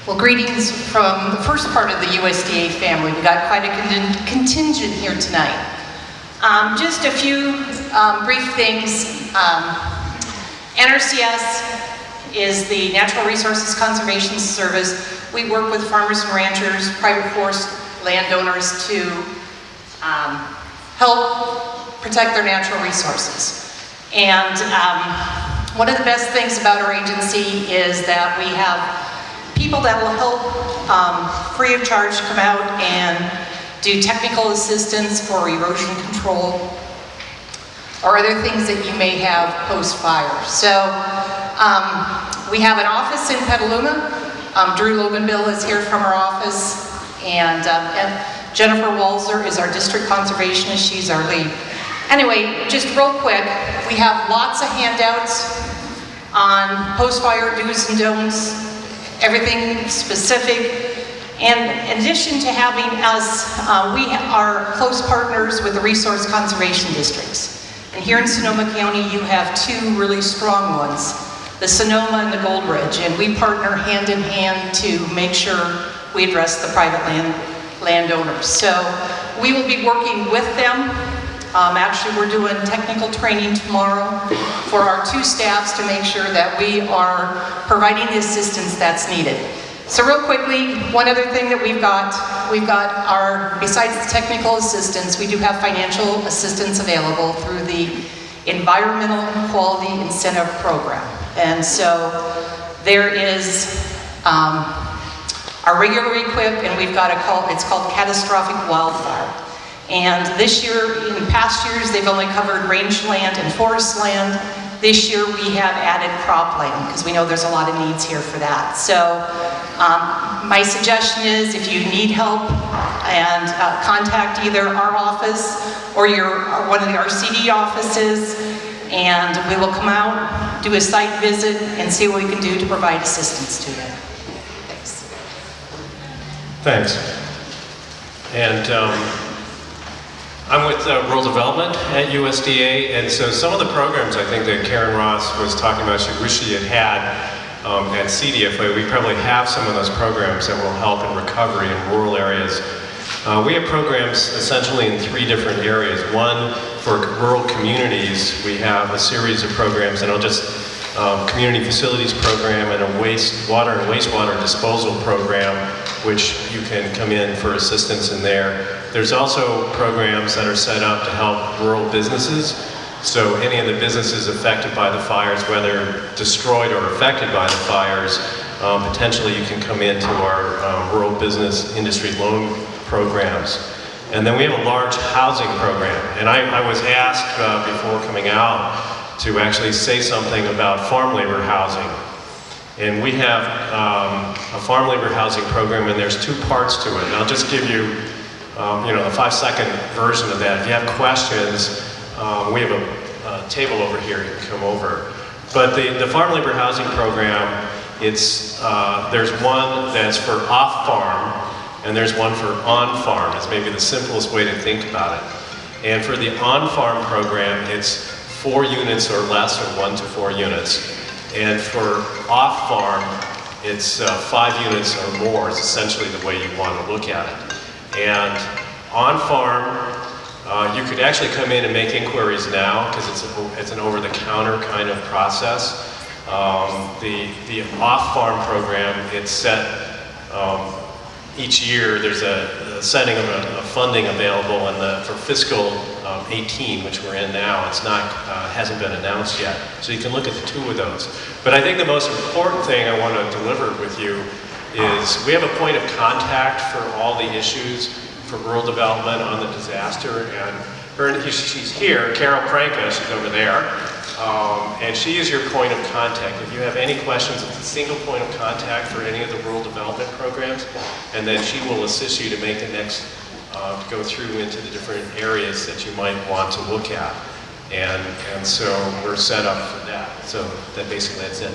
Well, greetings from the first part of the USDA family. We got quite a contingent here tonight. Just a few brief things. NRCS is the Natural Resources Conservation Service. We work with farmers and ranchers, private forest landowners to help protect their natural resources. And one of the best things about our agency is that we have people that will help free of charge come out and do technical assistance for erosion control or other things that you may have post-fire. So we have an office in Petaluma. Drew Loganville is here from our office, and Jennifer Walzer is our district conservationist. She's our lead. Anyway, just real quick, we have lots of handouts on post-fire do's and don'ts, everything specific. And in addition to having us, we are close partners with the resource conservation districts. And here in Sonoma County, you have two really strong ones, the Sonoma and the Gold Ridge. And we partner hand in hand to make sure we address the private landowners. So we will be working with them. Actually, we're doing technical training tomorrow for our two staffs to make sure that we are providing the assistance that's needed. So real quickly, one other thing that we've got our, besides the technical assistance, we do have financial assistance available through the Environmental Quality Incentive Program. And so there is our regular equip, and we've got it's called catastrophic wildfire. And this year, in past years, they've only covered rangeland and forest land. This year we have added cropland because we know there's a lot of needs here for that. So my suggestion is if you need help, and contact either our office or one of the RCD offices, and we will come out, do a site visit, and see what we can do to provide assistance to you. Thanks. And I'm with Rural Development at USDA, and so some of the programs I think that Karen Ross was talking about she wished she had at CDFA, we probably have some of those programs that will help in recovery in rural areas. We have programs essentially in three different areas. One, for rural communities, we have a series of programs, and I'll just community facilities program and a water and wastewater disposal program, which you can come in for assistance in there. There's also programs that are set up to help rural businesses. So any of the businesses affected by the fires, whether destroyed or affected by the fires, potentially you can come into our rural business industry loan programs. And then we have a large housing program. And I was asked before coming out to actually say something about farm labor housing. And we have a farm labor housing program, and there's two parts to it. And I'll just give you, the 5-second version of that. If you have questions, we have a table over here. You can come over. But the farm labor housing program, there's one that's for off-farm, and there's one for on-farm. It's maybe the simplest way to think about it. And for the on-farm program, it's 4 units or less, or 1 to 4 units. And for off-farm, it's 5 units or more is essentially the way you want to look at it. And on-farm, you could actually come in and make inquiries now because it's an over-the-counter kind of process. The off-farm program, it's set each year. There's a setting of a funding available, and for fiscal 18, which we're in now, it's not hasn't been announced yet. So you can look at the two of those. But I think the most important thing I want to deliver with you is we have a point of contact for all the issues for rural development on the disaster, and she's here, Carol Pranka, she's over there, and she is your point of contact. If you have any questions, it's a single point of contact for any of the rural development programs, and then she will assist you to make the next, go through into the different areas that you might want to look at. And so we're set up for that. So that basically that's it.